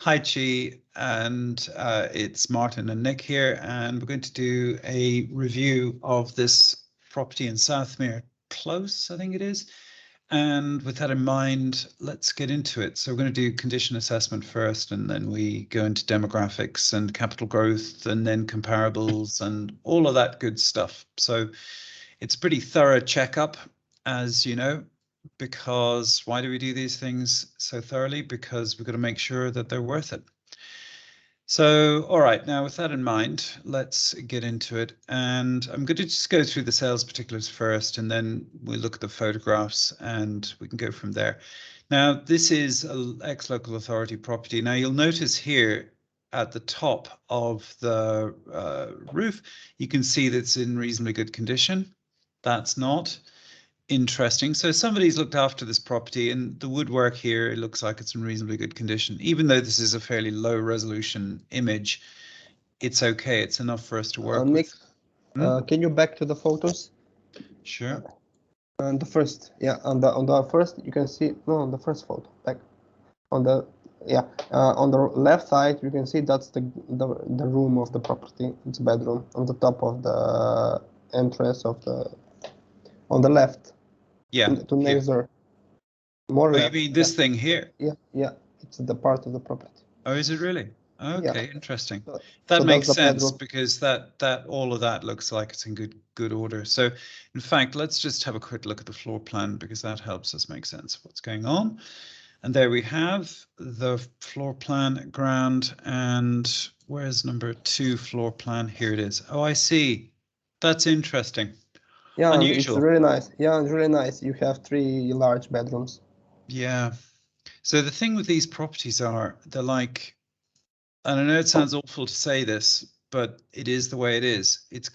Hi, Chi, and it's Martin and Nick here, and we're going to do a review of this property in Southmere Close, I think it is. And with that in mind, let's get into it. So we're going to do condition assessment first, and then we go into demographics and capital growth, and then comparables and all of that good stuff. So it's a pretty thorough checkup, as you know. Because why do we do these things so thoroughly? Because we've got to make sure that they're worth it. So, all right, now with that in mind, let's get into it. And I'm going to just go through the sales particulars first, and then we'll look at the photographs and we can go from there. Now, this is an ex-local authority property. Now, you'll notice here at the top of the roof, you can see that it's in reasonably good condition. That's not. Interesting. So somebody's looked after this property, and the woodwork here, it looks like it's in reasonably good condition. Even though this is a fairly low resolution image, it's okay. It's enough for us to work Nick, with. can you back to the photos? Sure. And the first, yeah, on the first you can see, no, on the first photo, back on the, yeah, on the left side you can see that's the room of the property. It's a bedroom on the top of the entrance of the, on the left. Yeah. To next door. More Oh, left. you mean this thing here? Yeah, it's the part of the property. Oh, is it really? Okay, yeah. Interesting. So that makes sense because that all of that looks like it's in good order. So in fact, let's just have a quick look at the floor plan because that helps us make sense of what's going on. And there we have the floor plan ground, and where's number 2 floor plan? Here it is. Oh, I see. That's interesting. Yeah, unusual. It's really nice. Yeah, it's really nice. You have 3 large bedrooms. Yeah. So the thing with these properties are they're like, and I know it sounds awful to say this, but it is the way it is. It's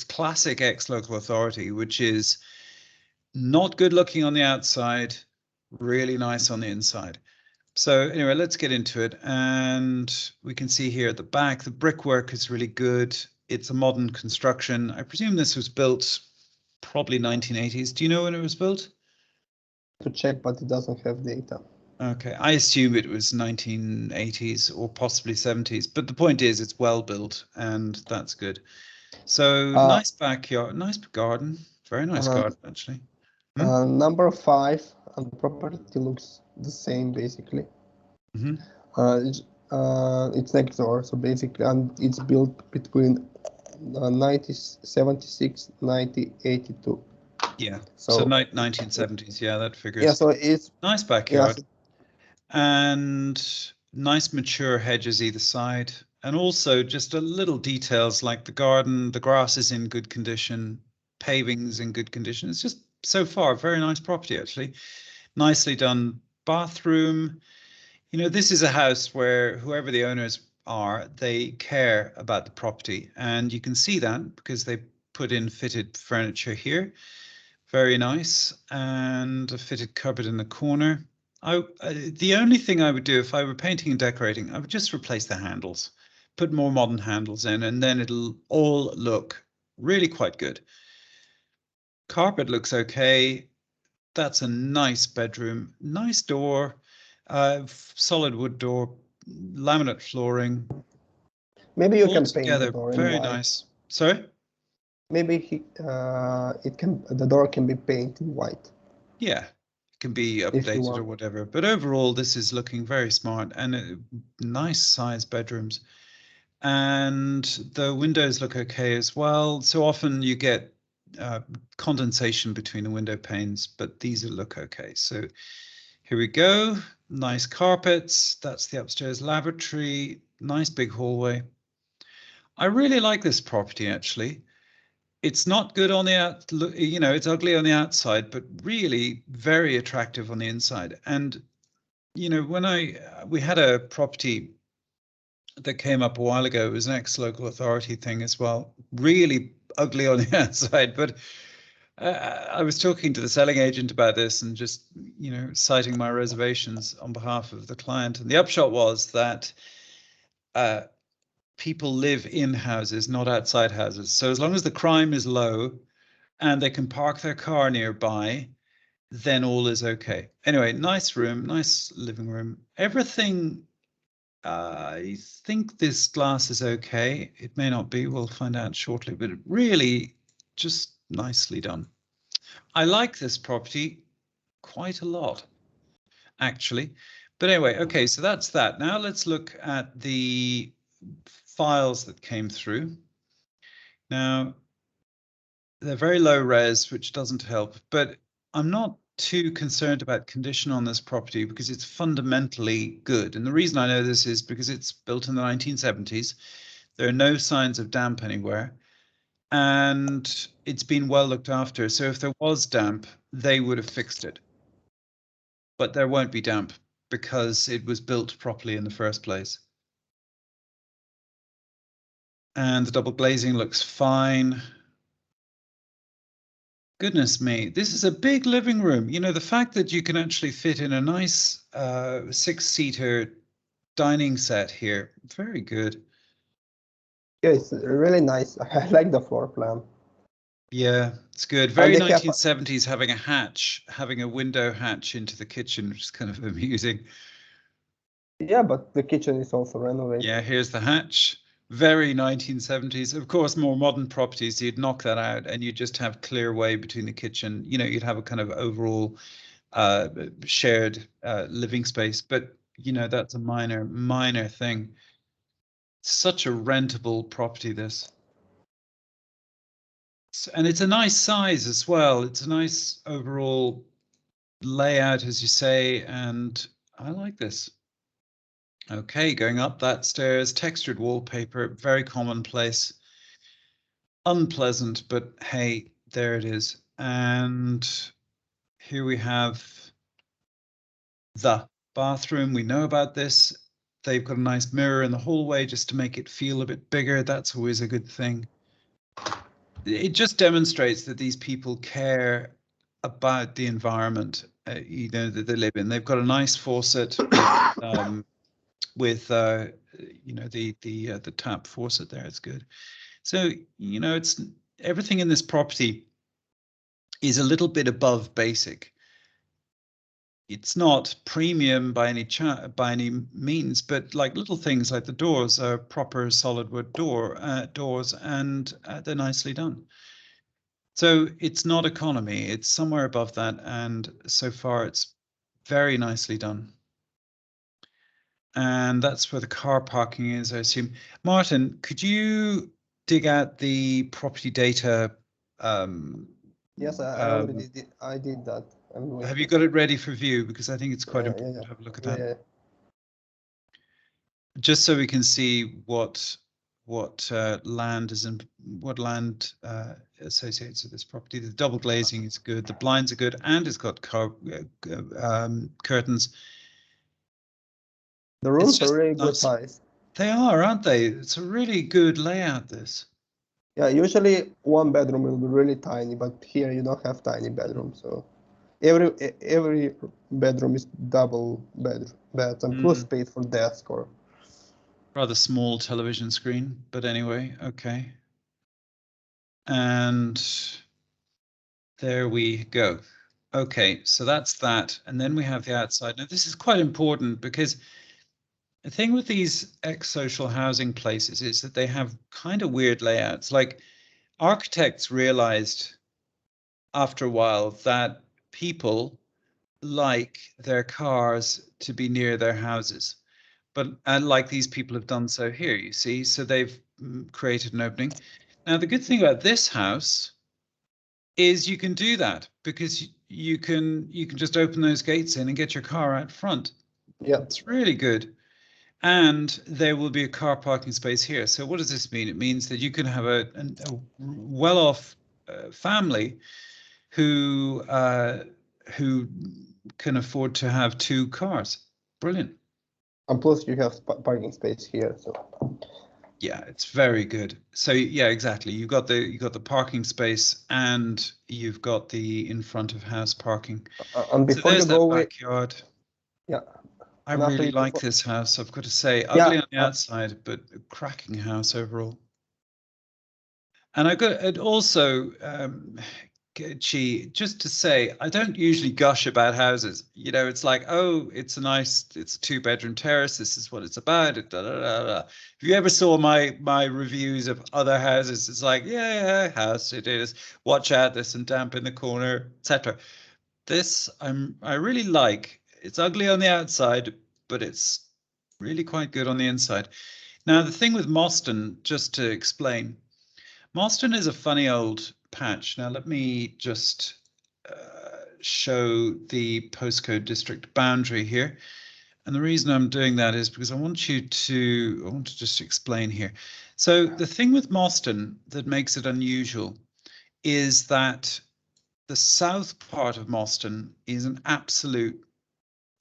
classic ex-local authority, which is not good looking on the outside, really nice on the inside. So anyway, let's get into it. And we can see here at the back, the brickwork is really good. It's a modern construction. I presume this was built probably 1980s. Do you know when it was built? To check, but it doesn't have data. Okay, I assume it was 1980s or possibly 70s, but the point is it's well built and that's good. So nice backyard, nice garden, very nice garden actually. Number 5 on the property looks the same basically. It's next door, so basically, and it's built between 1976, 1982. Yeah, so 1970s, yeah, that figures. Yeah, so it's nice backyard, and nice mature hedges either side, and also just a little details like the garden, the grass is in good condition, paving's in good condition. It's just so far a very nice property actually. Nicely done bathroom. You know, this is a house where whoever the owners are, they care about the property, and you can see that because they put in fitted furniture here. Very nice, and a fitted cupboard in the corner. The only thing I would do if I were painting and decorating, I would just replace the handles, put more modern handles in, and then it'll all look really quite good. Carpet looks okay. That's a nice bedroom, nice door, solid wood door, laminate flooring. Maybe you can together, paint the door very in white. nice. Sorry? Maybe the door can be painted white. Yeah, it can be updated or whatever. But overall, this is looking very smart and nice size bedrooms. And the windows look okay as well. So often you get condensation between the window panes, but these look okay. So here we go. Nice carpets. That's the upstairs lavatory. Nice big hallway. I really like this property actually. It's not good on the out, you know, it's ugly on the outside, but really very attractive on the inside. And, you know, when we had a property that came up a while ago, it was an ex-local authority thing as well, really ugly on the outside, but I was talking to the selling agent about this and just, you know, citing my reservations on behalf of the client. And the upshot was that people live in houses, not outside houses. So as long as the crime is low and they can park their car nearby, then all is okay. Anyway, nice room, nice living room. Everything I think this glass is okay. It may not be. We'll find out shortly, but really just nicely done. I like this property quite a lot, actually. But anyway, okay, so that's that. Now let's look at the files that came through. Now, they're very low res, which doesn't help, but I'm not too concerned about condition on this property because it's fundamentally good. And the reason I know this is because it's built in the 1970s. There are no signs of damp anywhere, and it's been well looked after. So if there was damp, they would have fixed it. But there won't be damp because it was built properly in the first place. And the double glazing looks fine. Goodness me, this is a big living room. You know, the fact that you can actually fit in a nice 6-seater dining set here, very good. Yeah, it's really nice. I like the floor plan. Yeah, it's good. Very 1970s, having a hatch, having a window hatch into the kitchen, which is kind of amusing. Yeah, but the kitchen is also renovated. Yeah, here's the hatch. Very 1970s. Of course, more modern properties, you'd knock that out and you just have clear way between the kitchen. You know, you'd have a kind of overall shared living space. But, you know, that's a minor thing. Such a rentable property, this. And it's a nice size as well. It's a nice overall layout, as you say, and I like this. Okay, going up that stairs, textured wallpaper, very commonplace, unpleasant, but hey, there it is. And here we have the bathroom. We know about this. They've got a nice mirror in the hallway just to make it feel a bit bigger. That's always a good thing. It just demonstrates that these people care about the environment, you know, that they live in. They've got a nice faucet with you know, the tap faucet there. It's good. So, you know, it's everything in this property is a little bit above basic. It's not premium by any means, but like little things like the doors are proper solid wood doors, and they're nicely done. So it's not economy, it's somewhere above that, and so far it's very nicely done. And that's where the car parking is, I assume. Martin, could you dig out the property data? Yes, I already did. I did that. Have you got it ready for view? Because I think it's quite important yeah. to have a look at Yeah, that. yeah. Just so we can see what land is in what land associates with this property. The double glazing is good. The blinds are good, and it's got curtains. The rooms are really good size. They are, aren't they? It's a really good layout, this. Yeah, usually one bedroom will be really tiny, but here you don't have tiny bedrooms. So every bedroom is double beds and plus space for desk or rather small television screen, but anyway, okay. And there we go. Okay, so that's that. And then we have the outside. Now, this is quite important because the thing with these ex-social housing places is that they have kind of weird layouts. Like architects realized after a while that people like their cars to be near their houses. But like these people have done so here, you see, so they've created an opening. Now, the good thing about this house is you can do that because you can just open those gates in and get your car out front. Yeah, it's really good. And there will be a car parking space here. So what does this mean? It means that you can have a well-off family who can afford to have 2 cars. Brilliant. And plus you have parking space here, so yeah, it's very good. So yeah, exactly. You've got the parking space and you've got the in front of house parking. And before you go away, backyard. Yeah, I really like this house. I've got to say, ugly on the outside, but a cracking house overall. And I got it also. just to say, I don't usually gush about houses. You know, it's like, oh, it's a 2-bedroom terrace. This is what it's about. Da, da, da, da. If you ever saw my reviews of other houses, it's like, yeah, house it is. Watch out, there's some damp in the corner, etc. This I really like. It's ugly on the outside, but it's really quite good on the inside. Now, the thing with Moston, just to explain, Moston is a funny old patch. Now, let me just show the postcode district boundary here. And the reason I'm doing that is because I want to just explain here. So the thing with Moston that makes it unusual is that the south part of Moston is an absolute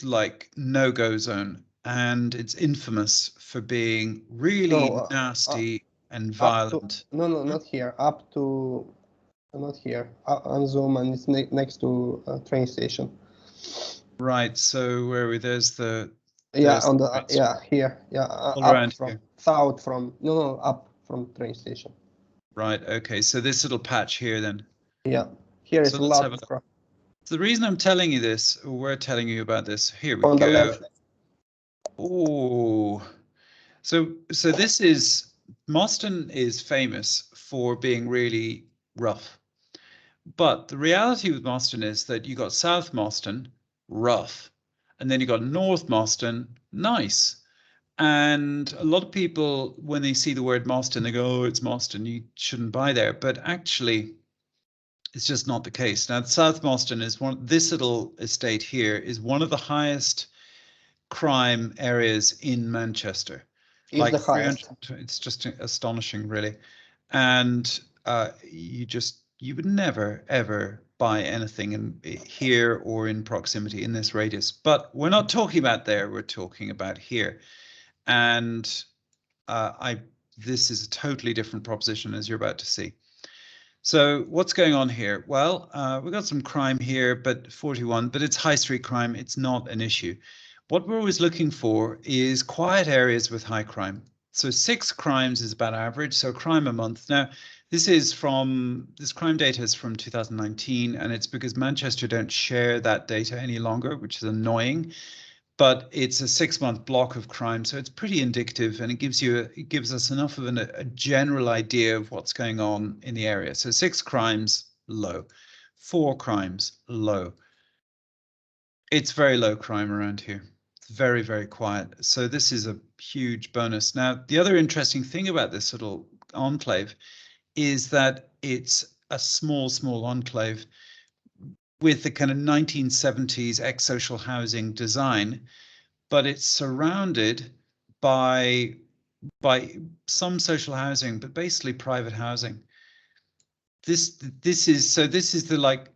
like no-go zone, and it's infamous for being really nasty and violent. Not here. Up to, not here. On Zoom, and it's next to a train station. Right. So where are we? There's the on the here. all up around from here. South from up from train station. Right. Okay. So this little patch here then. Yeah. Here is so a lot of crap. So the reason I'm telling you this, or we're telling you about this, here we on go. The left. Oh, so this is Moston is famous for being really rough. But the reality with Moston is that you got South Moston, rough, and then you got North Moston, nice. And a lot of people, when they see the word Moston, they go, oh, it's Moston, you shouldn't buy there. But actually, it's just not the case. Now, South Moston is this little estate here is one of the highest crime areas in Manchester. Is like the highest. It's just astonishing, really. And you would never, ever buy anything here or in proximity in this radius. But we're not talking about there, we're talking about here. And this is a totally different proposition, as you're about to see. So what's going on here? Well, we've got some crime here, but 41, but it's high street crime. It's not an issue. What we're always looking for is quiet areas with high crime. So 6 crimes is about average, so crime a month. Now, this crime data is from 2019, and it's because Manchester don't share that data any longer, which is annoying. But it's a 6-month block of crime, so it's pretty indicative, and it gives us enough of a general idea of what's going on in the area. So 6 crimes, low. 4 crimes, low. It's very low crime around here. It's very, very quiet. So this is a huge bonus. Now, the other interesting thing about this little enclave is that it's a small enclave with the kind of 1970s ex-social housing design, but it's surrounded by some social housing, but basically private housing. This is the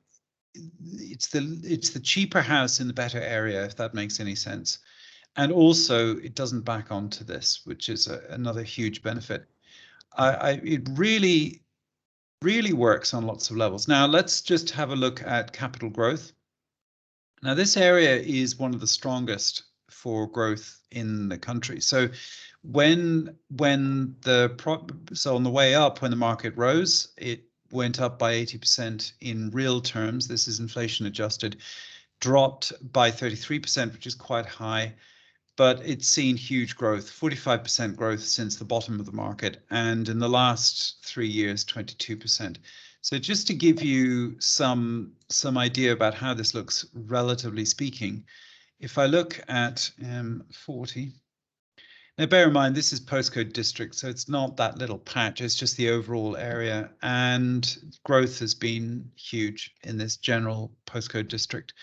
it's the cheaper house in the better area, if that makes any sense. And also it doesn't back onto this, which is another huge benefit. It really works on lots of levels. Now let's just have a look at capital growth. Now this area is one of the strongest for growth in the country. So on the way up, when the market rose, it went up by 80% in real terms. This is inflation adjusted, dropped by 33%, which is quite high, but it's seen huge growth, 45% growth since the bottom of the market, and in the last 3 years, 22%. So just to give you some idea about how this looks, relatively speaking, if I look at M40, now bear in mind this is postcode district, so it's not that little patch, it's just the overall area, and growth has been huge in this general postcode district.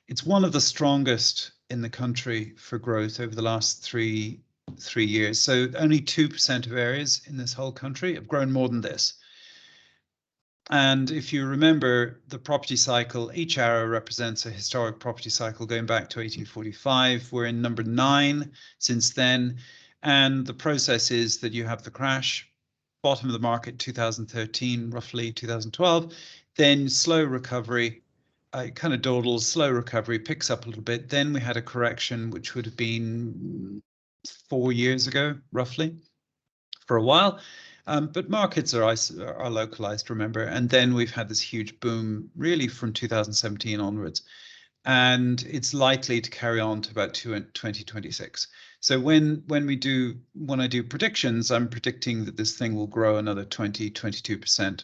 It's one of the strongest in the country for growth over the last three years. So only 2% of areas in this whole country have grown more than this. And if you remember the property cycle, each arrow represents a historic property cycle going back to 1845. We're in number 9 since then. And the process is that you have the crash, bottom of the market 2013, roughly 2012, then slow recovery, kind of dawdles, slow recovery, picks up a little bit. Then we had a correction, which would have been 4 years ago, roughly, for a while. But markets are localized, remember, and then we've had this huge boom really from 2017 onwards, and it's likely to carry on to about 2026. So when I do predictions, I'm predicting that this thing will grow another 22%.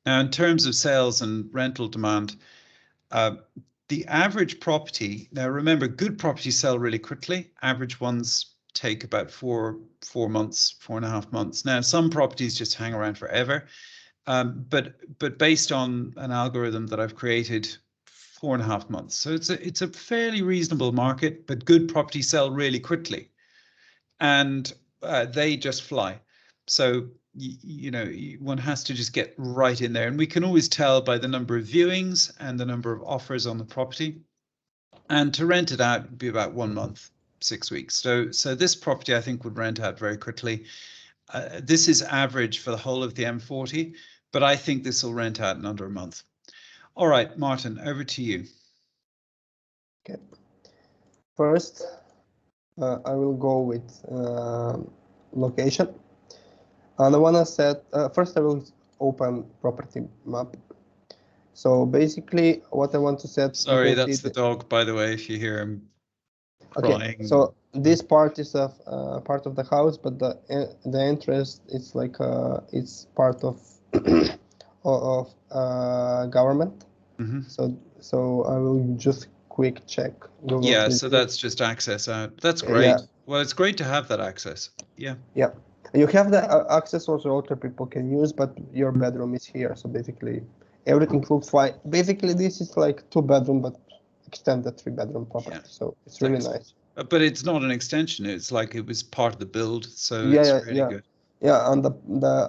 Now, in terms of sales and rental demand, the average property, now remember, good properties sell really quickly. Average ones take about four months, 4.5 months. Now, some properties just hang around forever. But based on an algorithm that I've created, 4.5 months. So it's a fairly reasonable market, but good properties sell really quickly, and they just fly. So one has to just get right in there, and we can always tell by the number of viewings and the number of offers on the property. And to rent it out would be about 1 month, 6 weeks. So this property I think would rent out very quickly. This is average for the whole of the M40, but I think this will rent out in under a month. All right, Martin, over to you. Okay. First, I will go with location. And I want to set, first I will open property map. So basically what I want to set. Sorry, that's the dog, by the way, if you hear him crying. Okay, so this part is a part of the house, but the entrance is like it's part of government. Mm-hmm. So I will just quick check. Yeah, so that's just access out. That's great. Yeah. Well, it's great to have that access. Yeah. Yeah, you have the access also other people can use, but your bedroom is here, so basically everything looks fine. Basically, this is like 2-bedroom, but extended 3-bedroom property, yeah. So it's really nice. But it's not an extension. It's like it was part of the build, so yeah, it's really good. Yeah, and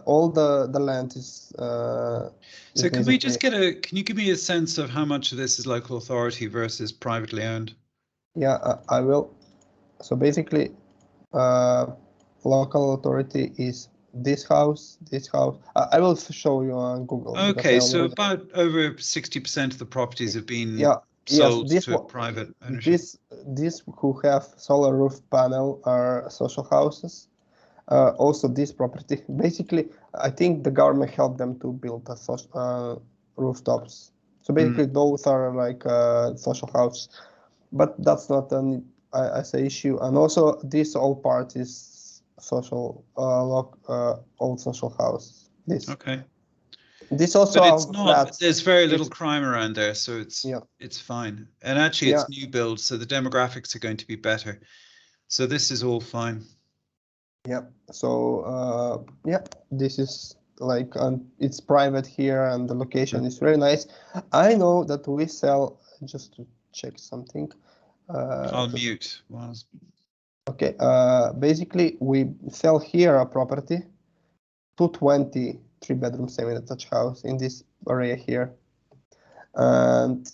all the land is. So can we just get can you give me a sense of how much of this is local authority versus privately owned? Yeah, I will. So basically, local authority is this house. I will show you on Google. Okay, so about over 60% of the properties have been sold to private ownership. This who have solar roof panel are social houses. Also, this property, basically, I think the government helped them to build the rooftops. So basically, those are like social houses, but that's not an issue. And also, this all part is social, old social houses. This. Okay. This also. But it's not. Flats. There's very little crime around there, so it's fine. And actually, it's new build, so the demographics are going to be better. So this is all fine. Yeah. So this is like it's private here, and the location is very nice. I know that we sell. Just to check something. I'll mute. Okay. Basically, we sell here a property, 220 3-bedroom semi-detached house in this area here, and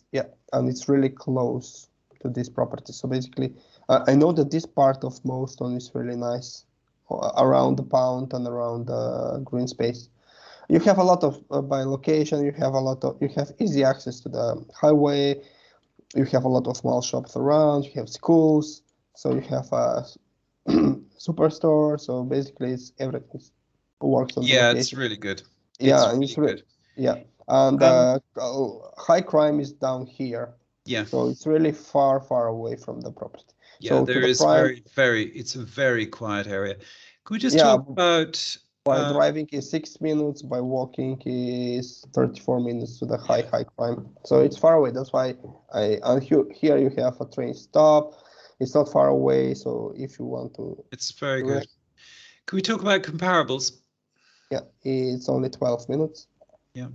it's really close to this property. So basically, I know that this part of Moston is really nice, around the pound and around the green space. You have a lot of by location. You have easy access to the highway. You have a lot of small shops around. You have schools. So you have a superstore. So basically, everything works on the location. It's really good. It's really good. Yeah, and high crime is down here. Yeah. So it's really far away from the property. Yeah, so there is it's a very quiet area. Can we just talk about... By driving is 6 minutes, by walking is 34 minutes to the high crime. So it's far away. That's why here you have a train stop. It's not far away. So if you want to... It's very good. Can we talk about comparables? Yeah, it's only 12 minutes. Yeah.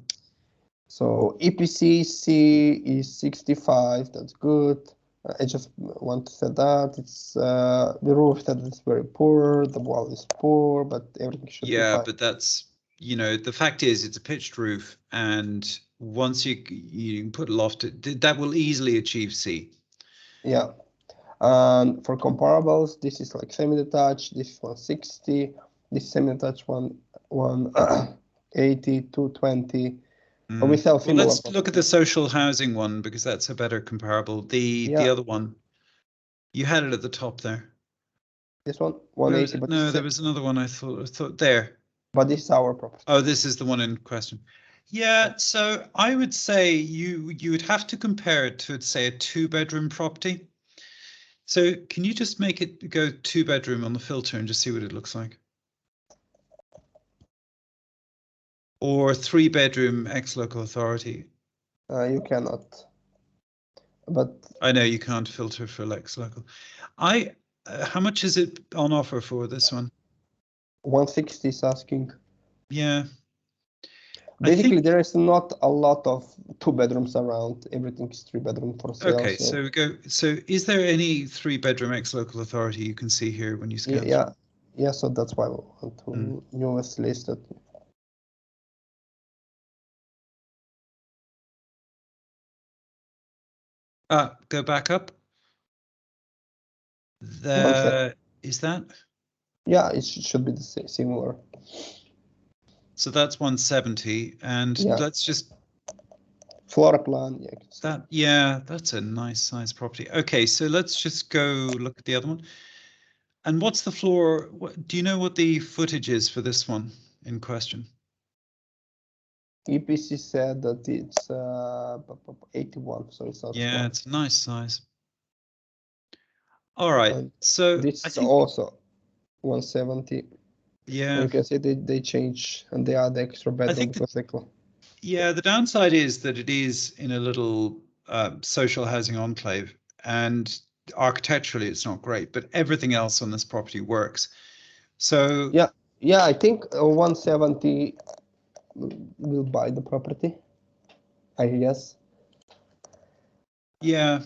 So EPCC is 65. That's good. I just want to say that it's the roof that is very poor, the wall is poor, but everything should be fine. Yeah, but that's, the fact is it's a pitched roof, and once you can put a loft, that will easily achieve C. Yeah, and for comparables, this is like semi-detached, this is 160, this semi-detached 180, 220. We sell similar. Let's look at the social housing one, because that's a better comparable. The other one, you had it at the top there. This one, 180. No, there was another one. I thought there. But this is our property. Oh, this is the one in question. Yeah, so I would say you would have to compare it to, say, a 2-bedroom property. So can you just make it go 2-bedroom on the filter and just see what it looks like? Or 3-bedroom ex-local authority. You cannot. But I know you can't filter for ex-local. How much is it on offer for this one? 160 is asking. Yeah. Basically, there is not a lot of 2 bedrooms around. Everything is 3-bedroom for sale. Okay, so we go. So is there any 3-bedroom ex-local authority you can see here when you scan? Yeah. So that's why we want to newest listed. Go back up. Is that? Yeah, it should be the similar. So that's 170, and Yeah. let's just Floor plan. Yeah. that. Yeah, that's a nice size property. Okay, so let's just go look at the other one. And what's the floor? Do you know what the footage is for this one in question? EPC said that it's 81, so it's not. Yeah, it's a nice size. All right, so this I is think also 170. Yeah, you can see they change and they add extra bedroom because yeah, the downside is that it is in a little social housing enclave, and architecturally it's not great, but everything else on this property works. So yeah, I think 170 will buy the property, I guess. Yeah.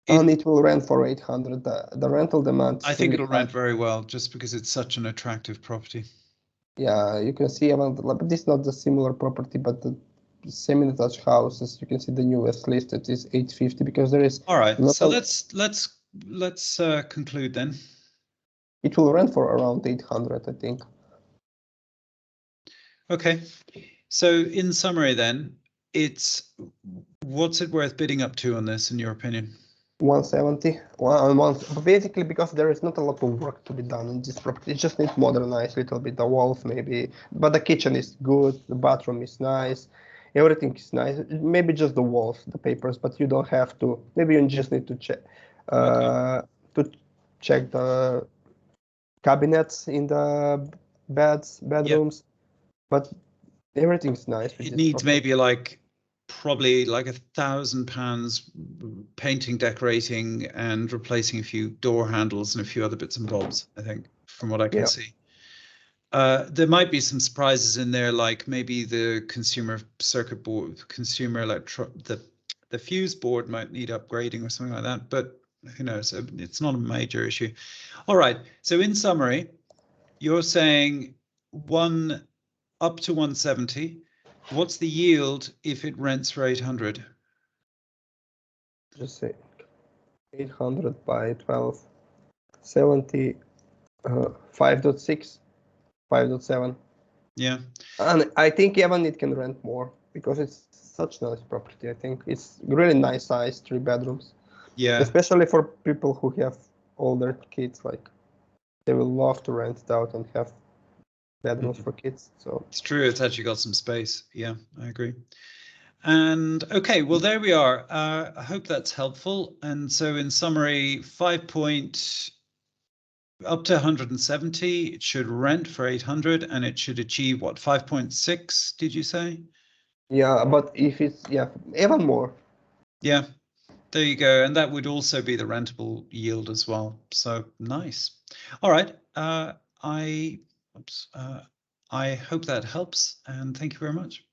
And it will rent for 800. The rental demand. I think it'll rent very well just because it's such an attractive property. Yeah, you can see but this is not the similar property, but the semi-detached houses. You can see the newest listed is 850 because there is. All right, so let's conclude then. It will rent for around 800, I think. Okay, so in summary then, what's it worth bidding up to on this, in your opinion? 170. Basically, because there is not a lot of work to be done in this property. It just needs modernized a little bit, the walls maybe, but the kitchen is good, the bathroom is nice, everything is nice. Maybe just the walls, the papers, but you don't have to. Maybe you just need to check the cabinets in the bedrooms, but everything's nice. It needs maybe probably like £1,000 painting, decorating, and replacing a few door handles and a few other bits and bobs, I think, from what I can see. There might be some surprises in there, like maybe the consumer circuit board, the fuse board might need upgrading or something like that, but who knows? It's not a major issue. All right, so in summary, you're saying up to 170. What's the yield if it rents for 800? Just say 800 by 12, 70, 5.6, 5.7. Yeah. And I think even it can rent more because it's such nice property. I think it's really nice size, 3 bedrooms. Yeah. Especially for people who have older kids, like they will love to rent it out and have bedrooms for kids. So it's true. It's actually got some space. Yeah, I agree. And okay, well, there we are. I hope that's helpful. And so in summary, up to 170, it should rent for 800 and it should achieve what, 5.6, did you say? Yeah, but if it's, even more. Yeah, there you go. And that would also be the rentable yield as well. So nice. All right. I hope that helps, and thank you very much.